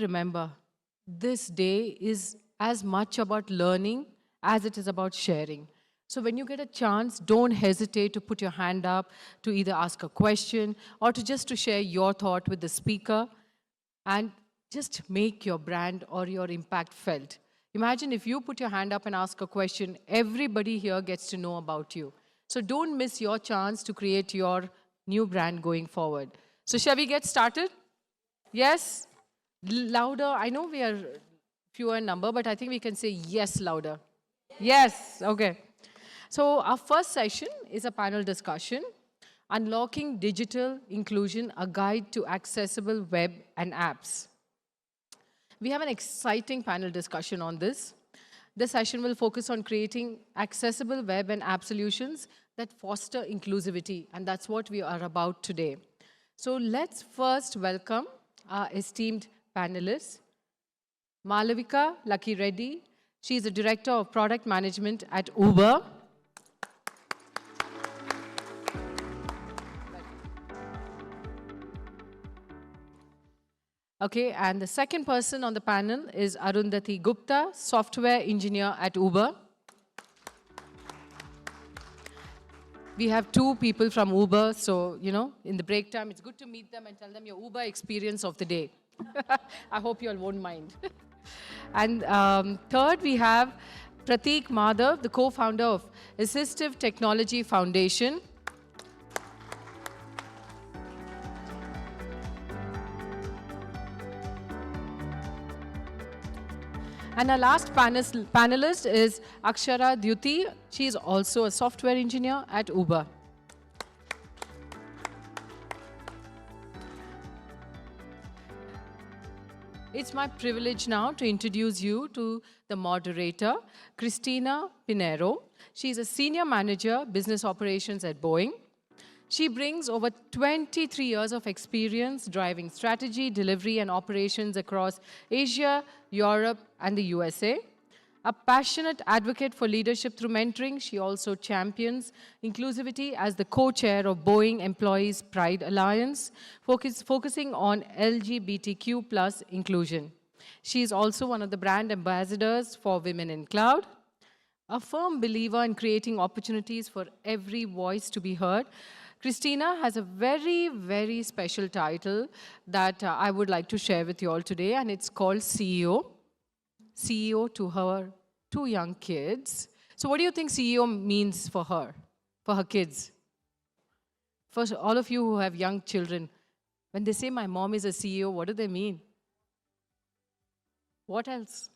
remember, this day is as much about learning as it is about sharing. So when you get a chance, don't hesitate to put your hand up, to either ask a question or to just to share your thought with the speaker, and just make your brand or your impact felt. Imagine if you put your hand up and ask a question, everybody here gets to know about you. So don't miss your chance to create your new brand going forward. So shall we get started? Yes? Louder. I know we are fewer in number, but I think we can say yes louder. Yes, okay. So our first session is a panel discussion, Unlocking Digital Inclusion, a Guide to Accessible Web and Apps. We have an exciting panel discussion on this. This session will focus on creating accessible web and app solutions that foster inclusivity, and that's what we are about today. So let's first welcome our esteemed panelists. Malavika Lucky Reddy, she is the Director of Product Management at Uber. Okay, and the second person on the panel is Arundhati Gupta, Software Engineer at Uber. We have two people from Uber, so, in the break time, it's good to meet them and tell them your Uber experience of the day. I hope you all won't mind. And third, we have Prateek Madhav, the co-founder of Assistive Technology Foundation. And our last panelist is Akshara Dyuti. She is also a software engineer at Uber. It's my privilege now to introduce you to the moderator, Christina Pinero. She's a senior manager, business operations at Boeing. She brings over 23 years of experience driving strategy, delivery, and operations across Asia, Europe, and the USA. A passionate advocate for leadership through mentoring, she also champions inclusivity as the co-chair of Boeing Employees Pride Alliance, focusing on LGBTQ+ inclusion. She is also one of the brand ambassadors for Women in Cloud. A firm believer in creating opportunities for every voice to be heard, Christina has a very, very special title that I would like to share with you all today, and it's called CEO. CEO to her two young kids. So what do you think CEO means for her kids? First, all of you who have young children, when they say my mom is a CEO, what do they mean? What else?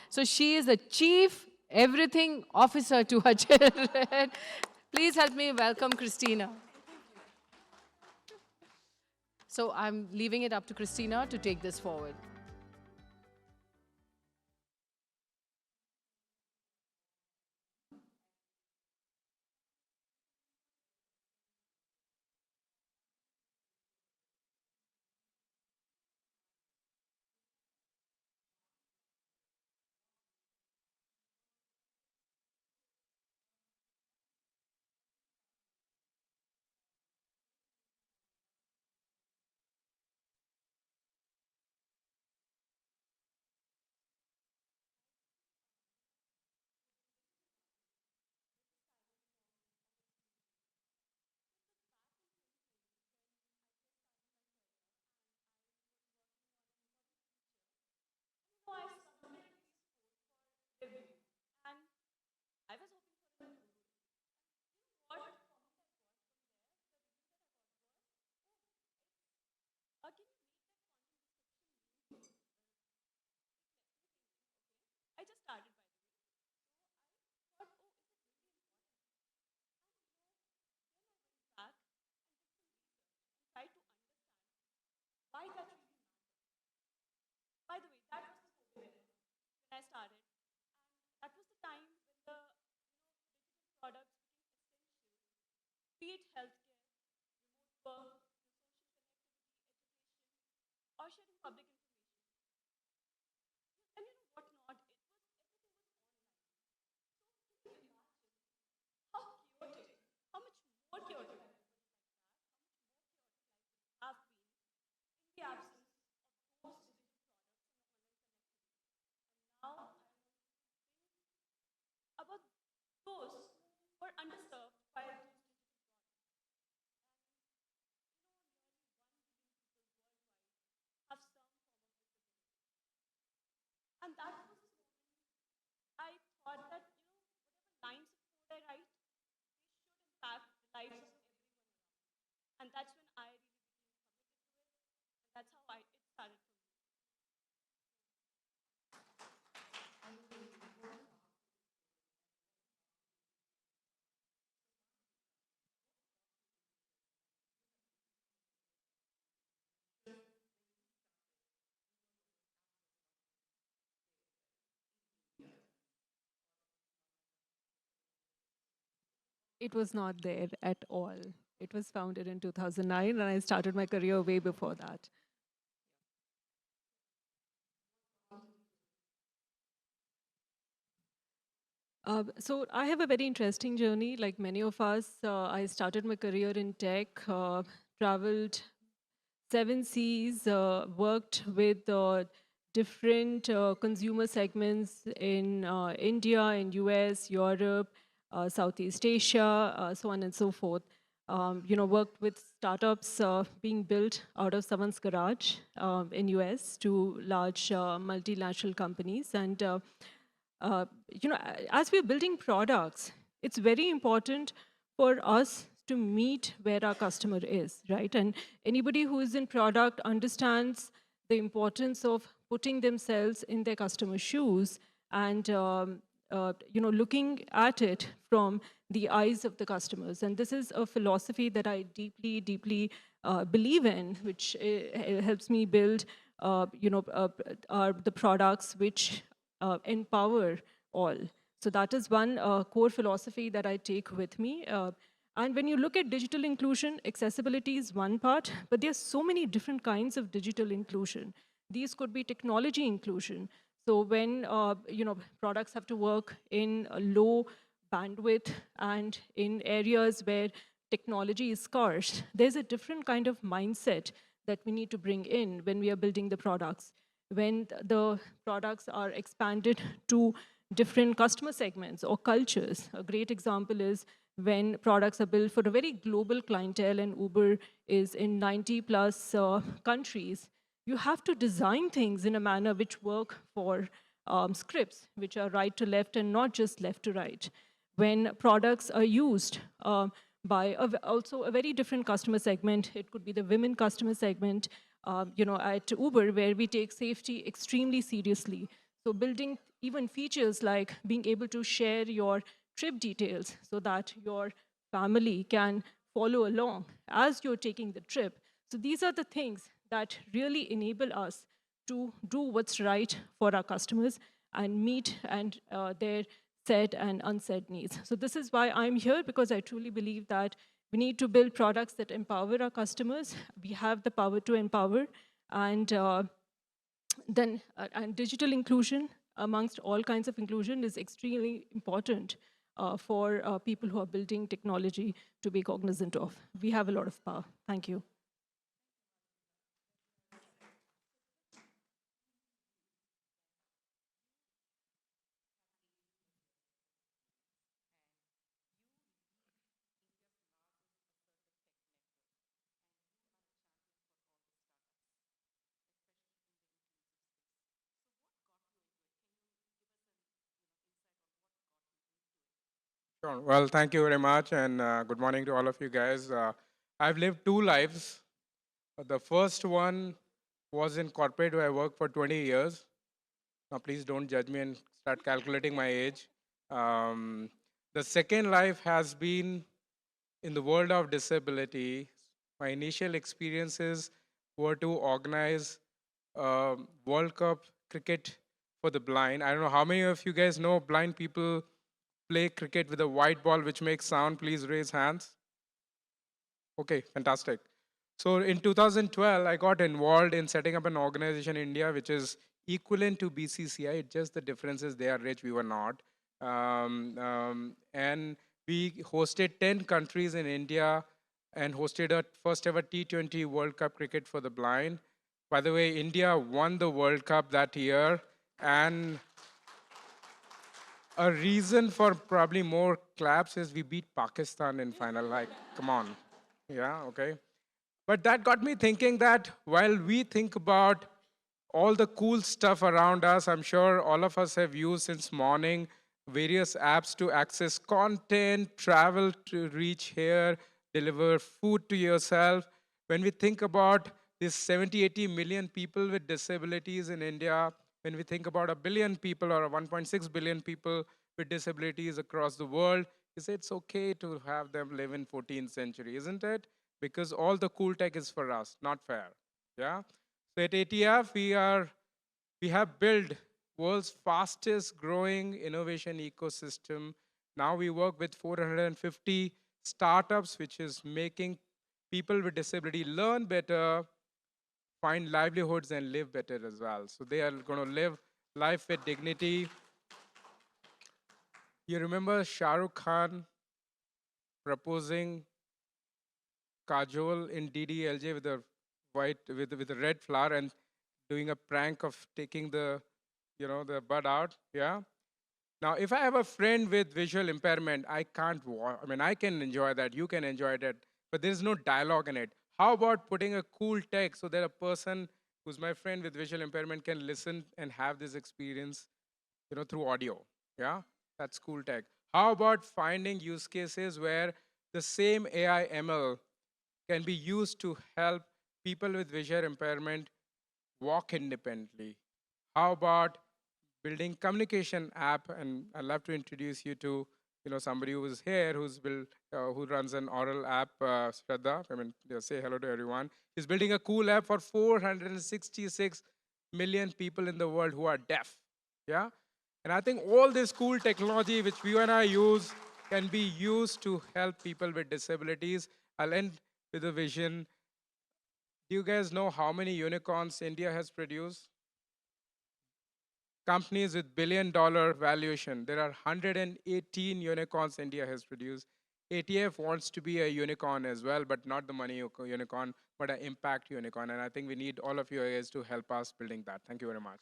So she is the chief everything officer to her children. Please help me welcome Christina. So I'm leaving it up to Christina to take this forward. about those who are underserved by those digital products. Have some form of disability. And that was the moment I thought that, whatever lines of code I write, they should impact the lives of everyone around me. And that's when I really became committed to it. And that's how it started for me. It was not there at all. It was founded in 2009, and I started my career way before that. So I have a very interesting journey. Like many of us, I started my career in tech, traveled seven seas, worked with different consumer segments in India, in US, Europe, Southeast Asia, so on and so forth. Worked with startups being built out of someone's garage in US to large multinational companies. And as we're building products, it's very important for us to meet where our customer is, right? And anybody who is in product understands the importance of putting themselves in their customer's shoes and looking at it from the eyes of the customers. And this is a philosophy that I deeply, deeply believe in, which helps me build, the products which empower all. So that is one core philosophy that I take with me. And when you look at digital inclusion, accessibility is one part, but there are so many different kinds of digital inclusion. These could be technology inclusion. So when products have to work in a low bandwidth and in areas where technology is scarce, there's a different kind of mindset that we need to bring in when we are building the products. When the products are expanded to different customer segments or cultures. A great example is when products are built for a very global clientele and Uber is in 90 plus countries. You have to design things in a manner which work for scripts, which are right to left and not just left to right. When products are used by also a very different customer segment, it could be the women customer segment, at Uber, where we take safety extremely seriously. So building even features like being able to share your trip details so that your family can follow along as you're taking the trip. So these are the things that really enable us to do what's right for our customers and meet and their said and unsaid needs. So this is why I'm here, because I truly believe that we need to build products that empower our customers. We have the power to empower, and and digital inclusion amongst all kinds of inclusion is extremely important for people who are building technology to be cognizant of. We have a lot of power. Thank you. Sure. Well, thank you very much, and good morning to all of you guys. I've lived two lives. The first one was in corporate, where I worked for 20 years. Now, please don't judge me and start calculating my age. Um, the second life has been in the world of disability. My initial experiences were to organize World Cup cricket for the blind. I don't know how many of you guys know blind people play cricket with a white ball which makes sound. Please raise hands. Okay, fantastic. So in 2012, I got involved in setting up an organization in India which is equivalent to BCCI. It's just the difference is they are rich, we were not. And we hosted 10 countries in India and hosted a first ever T20 World Cup cricket for the blind. By the way, India won the World Cup that year, and A reason for probably more claps is we beat Pakistan in final. Like, come on. Yeah, okay. But that got me thinking that while we think about all the cool stuff around us, I'm sure all of us have used since morning various apps to access content, travel to reach here, deliver food to yourself. When we think about these 70, 80 million people with disabilities in India, when we think about a billion people or 1.6 billion people with disabilities across the world, you say it's okay to have them live in 14th century, isn't it? Because all the cool tech is for us, not fair. Yeah. So at ATF, we have built world's fastest growing innovation ecosystem. Now we work with 450 startups, which is making people with disability learn better, find livelihoods, and live better as well. So they are going to live life with dignity. You remember Shah Rukh Khan proposing Kajol in DDLJ with a with a red flower and doing a prank of taking the the bud out. Yeah. Now, if I have a friend with visual impairment, I can't watch. I mean, I can enjoy that. You can enjoy that, but there is no dialogue in it. How about putting a cool text so that a person who's my friend with visual impairment can listen and have this experience, through audio? Yeah, that's cool tech. How about finding use cases where the same AI ML can be used to help people with visual impairment walk independently? How about building communication app? And I'd love to introduce you to somebody who is here who runs an oral app, Shraddha. I mean, say hello to everyone. He's building a cool app for 466 million people in the world who are deaf. Yeah, and I think all this cool technology which you and I use can be used to help people with disabilities. I'll end with a vision. Do you guys know how many unicorns India has produced? Companies with billion-dollar valuation. There are 118 unicorns India has produced. ATF wants to be a unicorn as well, but not the money unicorn, but an impact unicorn. And I think we need all of you guys to help us building that. Thank you very much.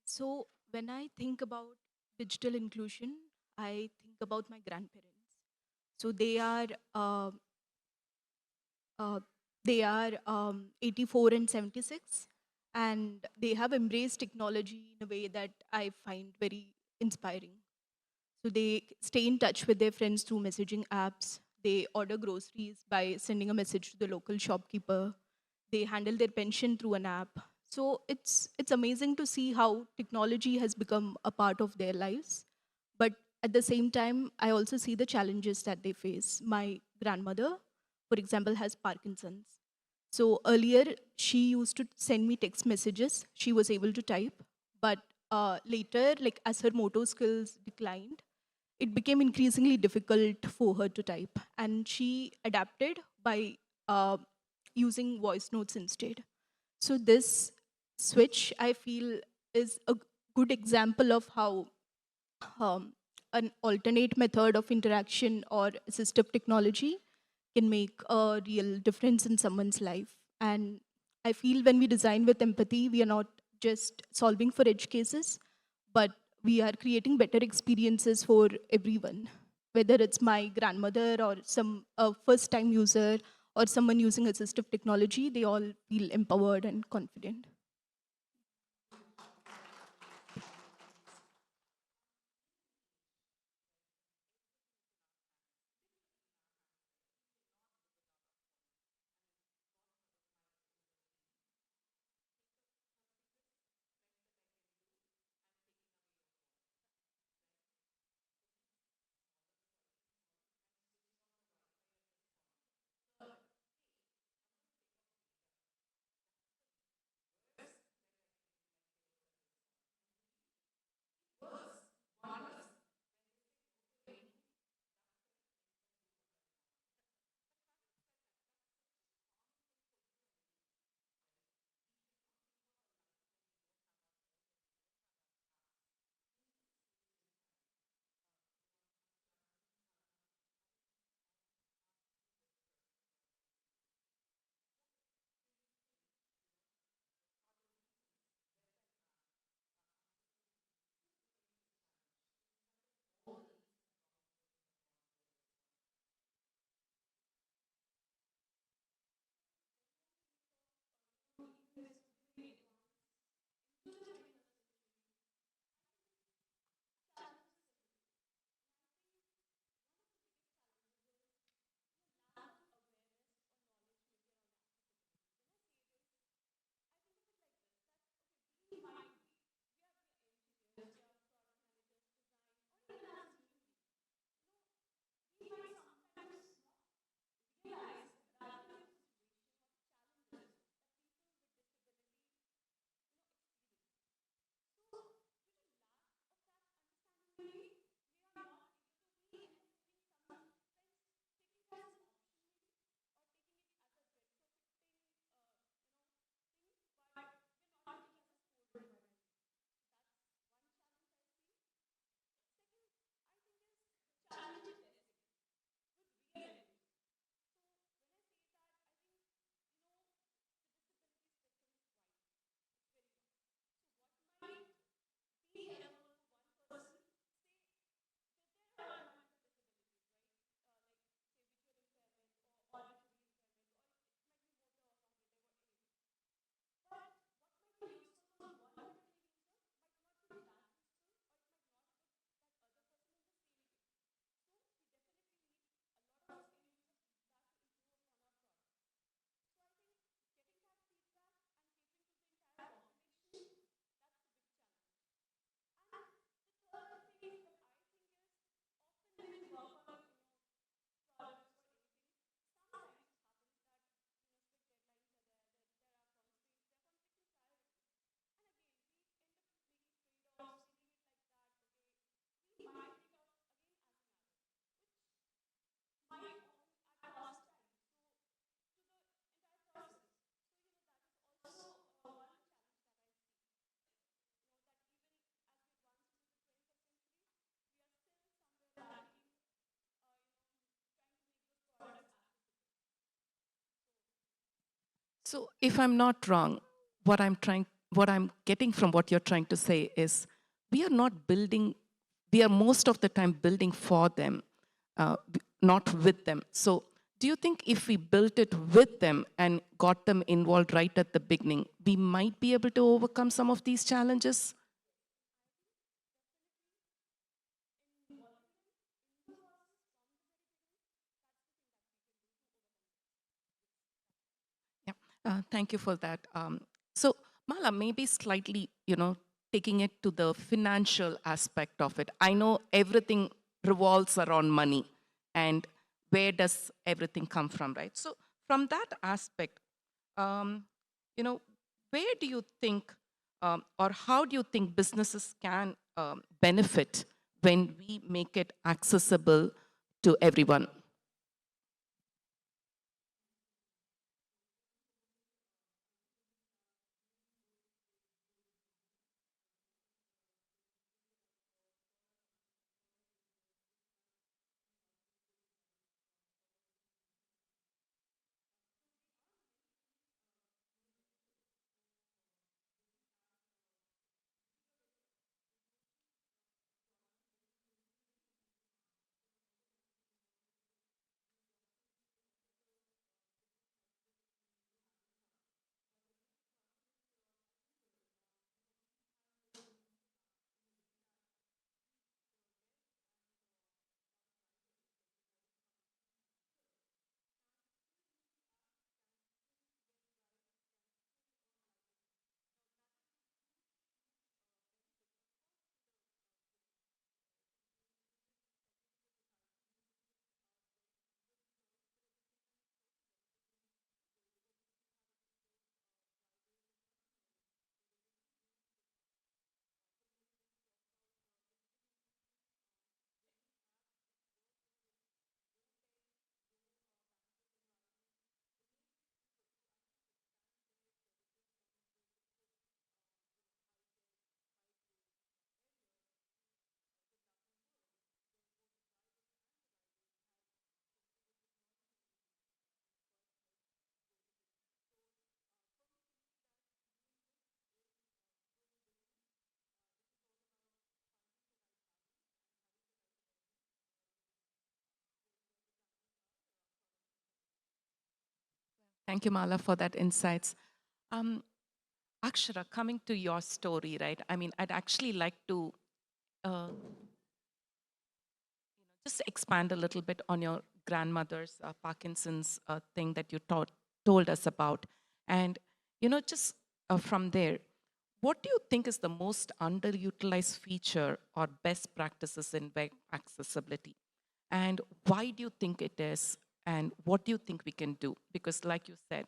So when I think about digital inclusion, I think about my grandparents. So uh, uh, they are 84 and 76, and they have embraced technology in a way that I find very inspiring. So they stay in touch with their friends through messaging apps. They order groceries by sending a message to the local shopkeeper. They handle their pension through an app. So it's amazing to see how technology has become a part of their lives. But at the same time, I also see the challenges that they face. My grandmother, for example, has Parkinson's. So earlier, she used to send me text messages. She was able to type, but later, like as her motor skills declined, it became increasingly difficult for her to type, and she adapted by uh, using voice notes instead. So this switch, I feel, is a good example of how um, an alternate method of interaction or assistive technology can make a real difference in someone's life. And I feel when we design with empathy, we are not just solving for edge cases, but we are creating better experiences for everyone, whether it's my grandmother or some first time user or someone using assistive technology. They all feel empowered and confident. So if I'm not wrong, what I'm getting from what you're trying to say is we are not building, we are most of the time building for them, not with them. So do you think if we built it with them and got them involved right at the beginning, we might be able to overcome some of these challenges? Yeah, thank you for that. So, Mala, maybe slightly, taking it to the financial aspect of it. I know everything revolves around money, and where does everything come from, right? So, from that aspect, um, you know, where do you think, or how do you think businesses can benefit when we make it accessible to everyone? Thank you, Mala, for that insights. Um, Akshara, coming to your story, right? I mean, I'd actually like to just expand a little bit on your grandmother's Parkinson's thing that you told us about. And, just from there, what do you think is the most underutilized feature or best practices in web accessibility? And why do you think it is? And what do you think we can do? Because, like you said,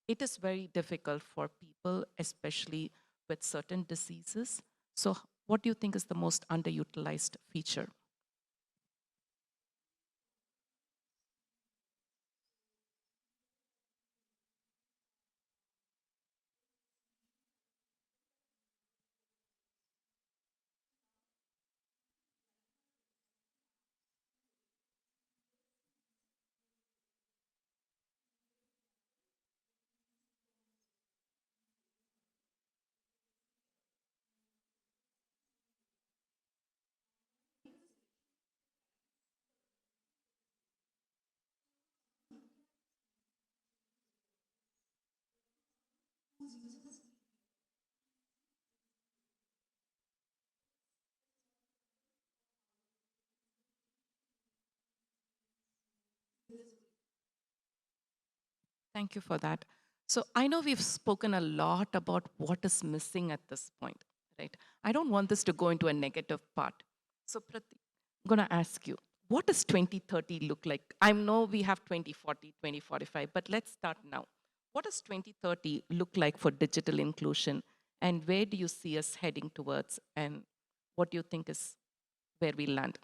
it is very difficult for people, especially with certain diseases. So, what do you think is the most underutilized feature? Thank you for that. So I know we've spoken a lot about what is missing at this point, right? I don't want this to go into a negative part. So Pratik, I'm going to ask you, what does 2030 look like? I know we have 2040, 2045, but let's start now. What does 2030 look like for digital inclusion? And where do you see us heading towards? And what do you think is where we land?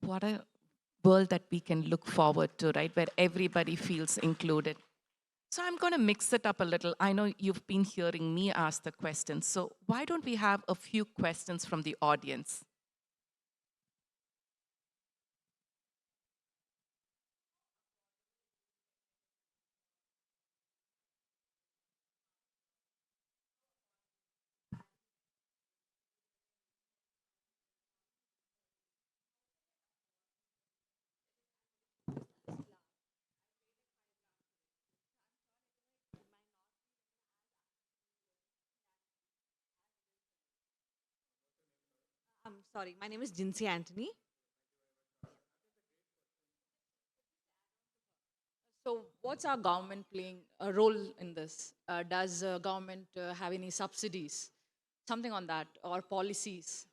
What a world that we can look forward to, right? Where everybody feels included. So I'm going to mix it up a little. I know you've been hearing me ask the questions. So why don't we have a few questions from the audience? I'm sorry, my name is Jinsi Anthony. So, what's our government playing a role in this? Does government have any subsidies, something on that, or policies?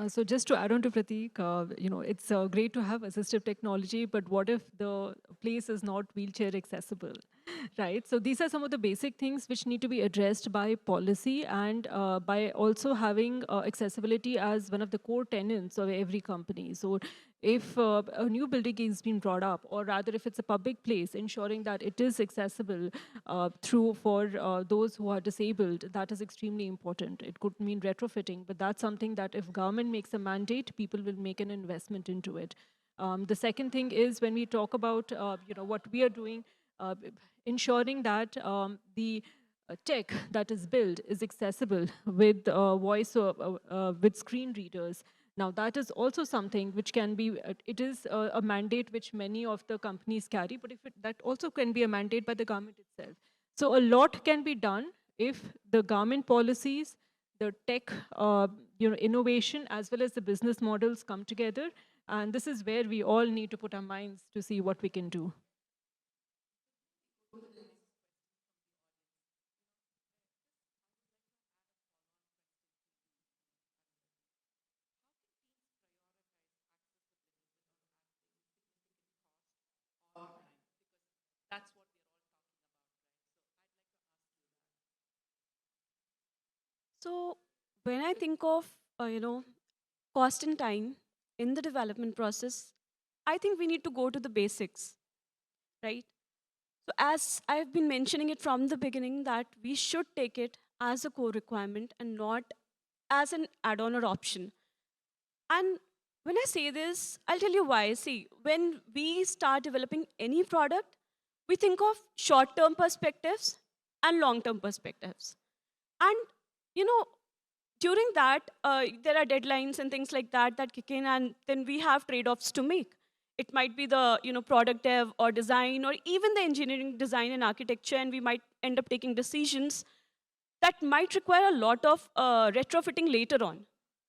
So just to add on to Prateek, it's great to have assistive technology, but what if the place is not wheelchair accessible? right? So these are some of the basic things which need to be addressed by policy and by also having accessibility as one of the core tenets of every company. So if a new building is being brought up, or rather if it's a public place, ensuring that it is accessible through for those who are disabled, that is extremely important. It could mean retrofitting, but that's something that if government makes a mandate, people will make an investment into it. The second thing is when we talk about what we are doing, ensuring that the tech that is built is accessible with voice with screen readers. Now that is also something which can be, it is a mandate which many of the companies carry, but that also can be a mandate by the government itself. So a lot can be done if the government policies, the tech innovation, as well as the business models come together. And this is where we all need to put our minds to see what we can do. So when I think of, cost and time in the development process, I think we need to go to the basics, right? So as I've been mentioning it from the beginning, that we should take it as a core requirement and not as an add-on or option. And when I say this, I'll tell you why. See, when we start developing any product, we think of short-term perspectives and long-term perspectives. And you know, during that, there are deadlines and things like that that kick in, and then we have trade-offs to make. It might be the product dev or design or even the engineering design and architecture, and we might end up taking decisions that might require a lot of retrofitting later on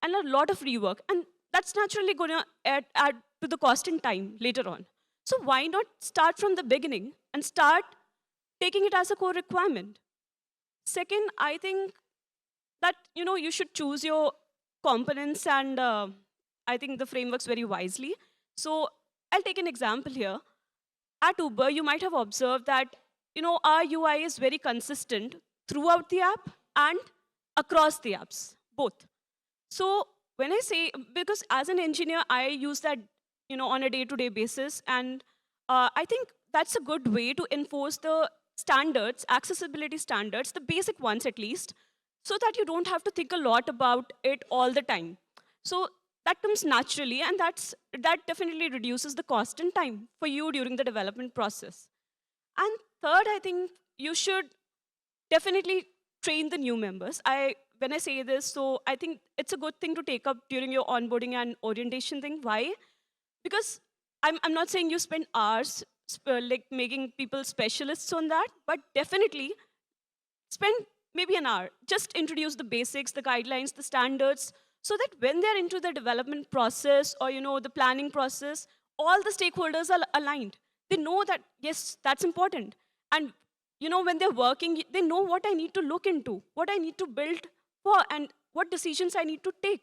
and a lot of rework. And that's naturally going to add to the cost and time later on. So why not start from the beginning and start taking it as a core requirement? Second, I think that you should choose your components and I think the frameworks very wisely. So I'll take an example here. At Uber, you might have observed that our UI is very consistent throughout the app and across the apps, both. So when I say, because as an engineer, I use that on a day-to-day basis, and I think that's a good way to enforce the standards, accessibility standards, the basic ones at least, so that you don't have to think a lot about it all the time. So that comes naturally, and that definitely reduces the cost and time for you during the development process. And third, I think you should definitely train the new members. When I say this, so I think it's a good thing to take up during your onboarding and orientation thing. Why? Because I'm not saying you spend hours like making people specialists on that, but definitely spend maybe an hour. Just introduce the basics, the guidelines, the standards, so that when they're into the development process or the planning process, all the stakeholders are aligned. They know that yes, that's important. And when they're working, they know what I need to look into, what I need to build for, and what decisions I need to take.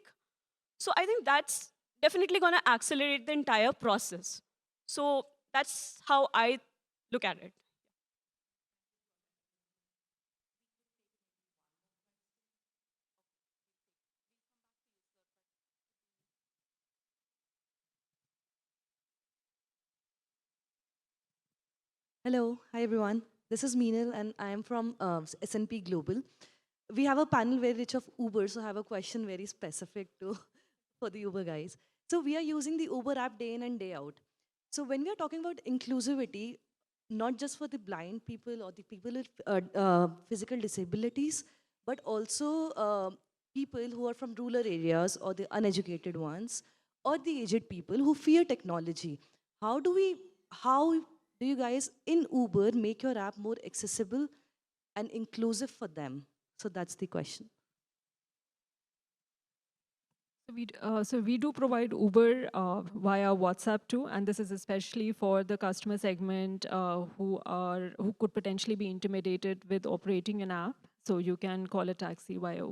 So I think that's definitely going to accelerate the entire process. So that's how I look at it. Hello, hi everyone. This is Meenal and I am from S&P Global. We have a panel very rich of Uber, so I have a question very specific to for the Uber guys. So we are using the Uber app day in and day out. So when we are talking about inclusivity, not just for the blind people or the people with physical disabilities, but also people who are from rural areas or the uneducated ones or the aged people who fear technology. How do you guys in Uber make your app more accessible and inclusive for them? So that's the question. So we do provide Uber via WhatsApp too, and this is especially for the customer segment who could potentially be intimidated with operating an app. So you can call a taxi via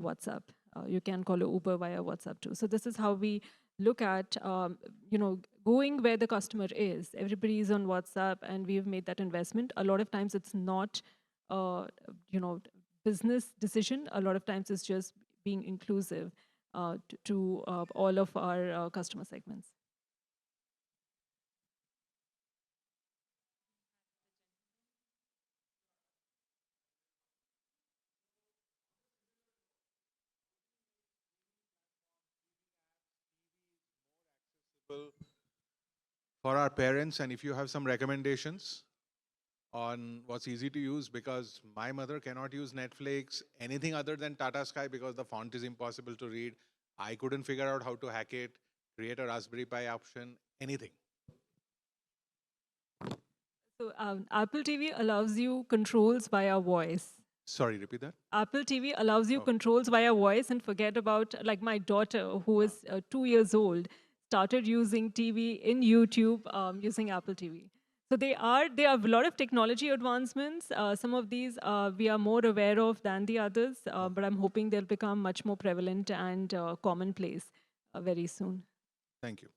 WhatsApp. You can call a Uber via WhatsApp too. So this is how we look at going where the customer is. Everybody is on WhatsApp, and we've made that investment. A lot of times it's not, you know, business decision. A lot of times it's just being inclusive to all of our customer segments. For our parents, and if you have some recommendations on what's easy to use, because my mother cannot use Netflix, anything other than Tata Sky, because the font is impossible to read. I couldn't figure out how to hack it, create a Raspberry Pi option, anything. So Apple TV allows you controls via voice. Sorry, repeat that. Apple TV allows you controls via voice, and forget about, like, my daughter, who is 2 years old, started using TV in YouTube using Apple TV. So there are a lot of technology advancements. Some of these we are more aware of than the others, but I'm hoping they'll become much more prevalent and commonplace very soon. Thank you.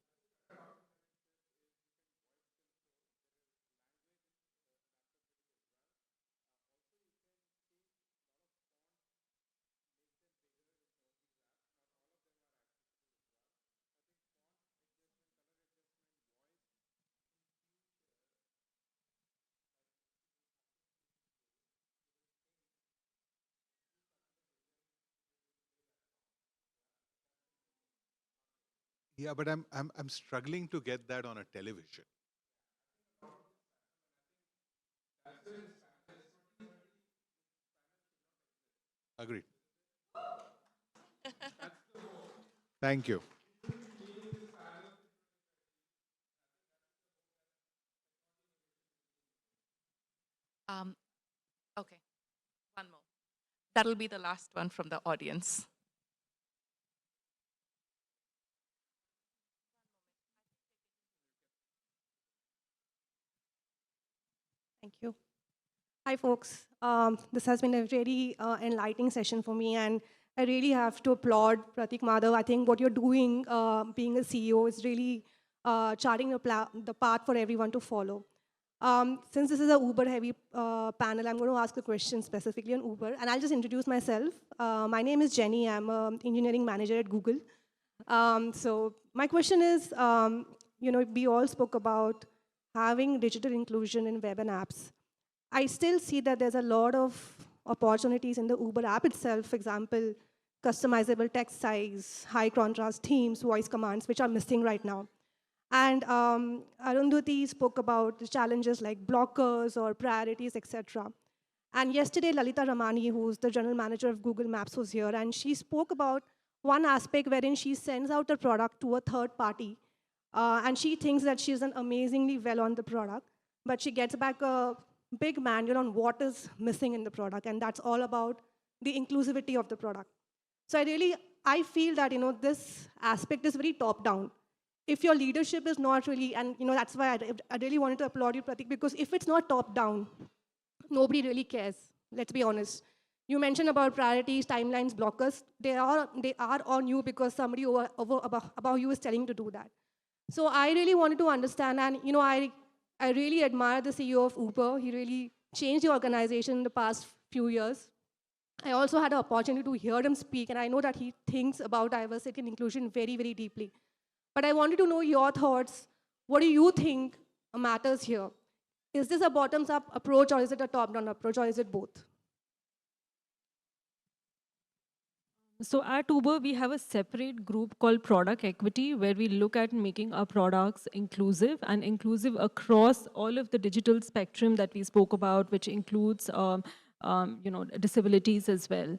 Yeah, but I'm struggling to get that on a television. Agreed. Thank you. Okay, one more. That'll be the last one from the audience. Thank you. Hi, folks. This has been a very enlightening session for me, and I really have to applaud Pratik Madhav. I think what you're doing, being a CEO, is really charting the path for everyone to follow. Since this is a Uber-heavy panel, I'm going to ask a question specifically on Uber, and I'll just introduce myself. My name is Jenny. I'm an engineering manager at Google. So my question is, we all spoke about having digital inclusion in web and apps. I still see that there's a lot of opportunities in the Uber app itself. For example, customizable text size, high contrast themes, voice commands, which are missing right now. And Arundhati spoke about the challenges like blockers or priorities, etc. And yesterday, Lalita Ramani, who's the general manager of Google Maps, was here, and she spoke about one aspect wherein she sends out a product to a third party, and she thinks that she's done amazingly well on the product, but she gets back a big manual on what is missing in the product, and that's all about the inclusivity of the product. So I feel that this aspect is very top-down. If your leadership is not really, and that's why I really wanted to applaud you, Pratik, because if it's not top-down, nobody really cares, let's be honest. You mentioned about priorities, timelines, blockers. They are on you because somebody above you is telling you to do that. So I really wanted to understand, and I really admire the CEO of Uber. He really changed the organization in the past few years. I also had an opportunity to hear him speak, and I know that he thinks about diversity and inclusion very, very deeply. But I wanted to know your thoughts. What do you think matters here? Is this a bottoms-up approach, or is it a top-down approach, or is it both? So at Uber, we have a separate group called Product Equity, where we look at making our products inclusive and inclusive across all of the digital spectrum that we spoke about, which includes disabilities as well.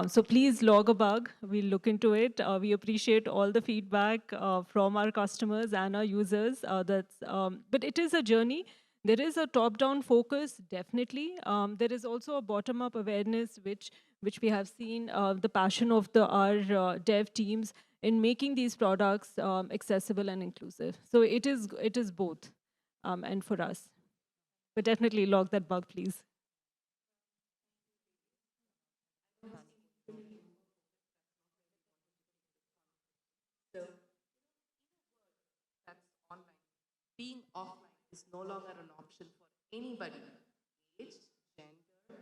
So please log a bug. We'll look into it. We appreciate all the feedback from our customers and our users. But it is a journey. There is a top-down focus, definitely. There is also a bottom-up awareness, which we have seen the passion of our dev teams in making these products accessible and inclusive. So it is both, and for us. But definitely log that bug, please. That's online. offline is no longer an option for anybody, age, gender,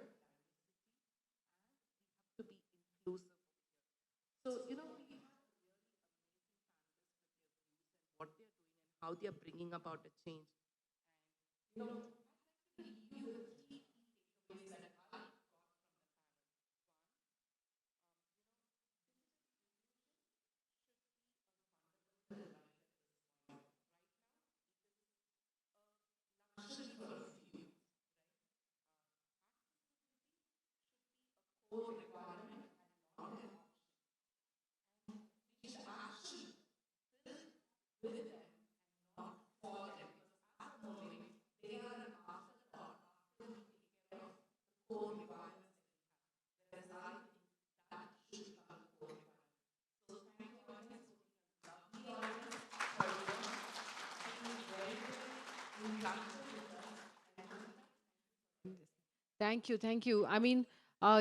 to be inclusive. So, we have what they're doing and how they're bringing about a change. You know, Thank you, thank you. I mean,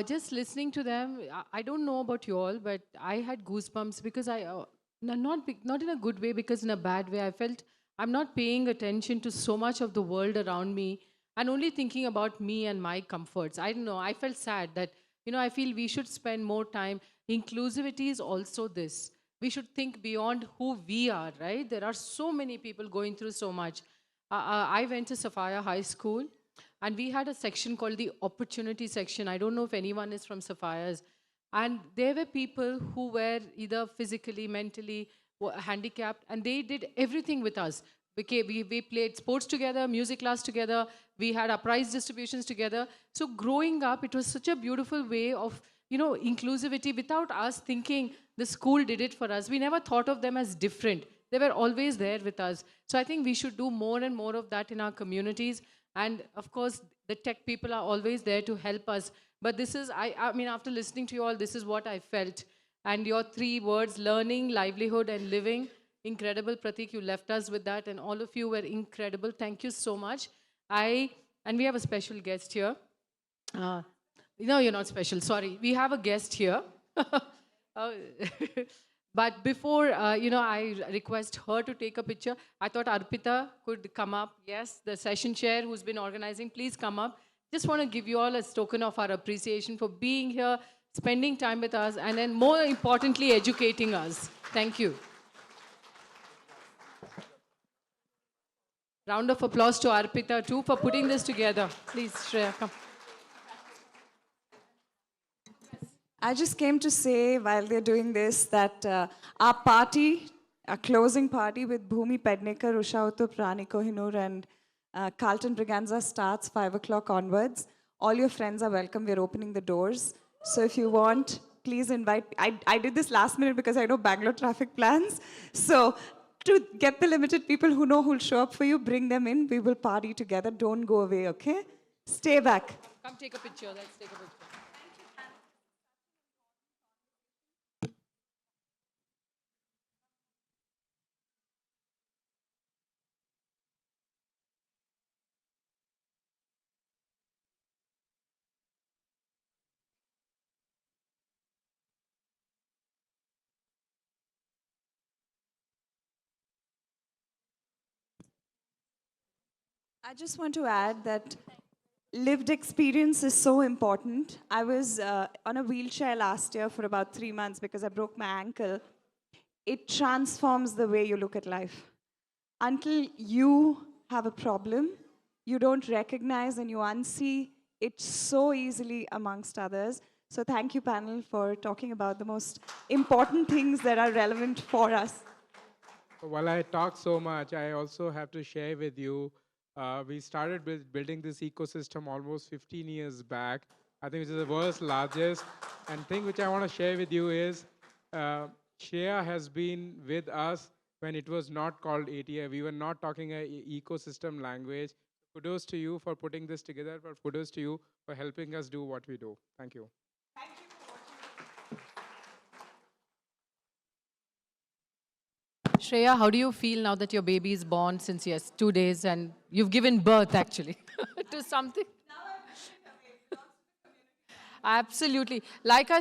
just listening to them, I don't know about you all, but I had goosebumps because not in a good way, because in a bad way, I felt I'm not paying attention to so much of the world around me and only thinking about me and my comforts. I don't know, I felt sad that, I feel we should spend more time. Inclusivity is also this. We should think beyond who we are, right? There are so many people going through so much. I went to Sophia High School, and we had a section called the opportunity section. I don't know if anyone is from Sapphires. And there were people who were either physically, mentally handicapped, and they did everything with us. We played sports together, music class together, we had our prize distributions together. So growing up, it was such a beautiful way of, inclusivity without us thinking the school did it for us. We never thought of them as different. They were always there with us. So I think we should do more and more of that in our communities. And of course, the tech people are always there to help us. But this is, I mean, after listening to you all, this is what I felt. And your three words, learning, livelihood, and living, incredible, Pratik. You left us with that, and all of you were incredible. Thank you so much. And we have a special guest here. No, you're not special. Sorry. We have a guest here. Uh, but before, I request her to take a picture, I thought Arpita could come up. Yes, the session chair who's been organizing, please come up. Just want to give you all a token of our appreciation for being here, spending time with us, and then more importantly, educating us. Thank you. Round of applause to Arpita too for putting this together. Please, Shreya, come. I just came to say while they're doing this that our party, our closing party with Bhumi Pednekar, Usha Uttup, Rani Kohinoor and Carlton Briganza starts 5 o'clock onwards. All your friends are welcome. We're opening the doors. So if you want, please invite. I did this last minute because I know Bangalore traffic plans. So to get the limited people who know who'll show up for you, bring them in. We will party together. Don't go away, okay? Stay back. Come take a picture. Let's take a picture. I just want to add that lived experience is so important. I was on a wheelchair last year for about 3 months because I broke my ankle. It transforms the way you look at life. Until you have a problem, you don't recognize and you unsee it so easily amongst others. So thank you, panel, for talking about the most important things that are relevant for us. While I talk so much, I also have to share with you, we started building this ecosystem almost 15 years back. I think this is the world's largest. And thing which I want to share with you is, Shreya has been with us when it was not called ATI. We were not talking an ecosystem language. Kudos to you for putting this together, but kudos to you for helping us do what we do. Thank you. Shreya, how do you feel now that your baby is born since, yes, 2 days, and you've given birth actually to something? Absolutely. Like I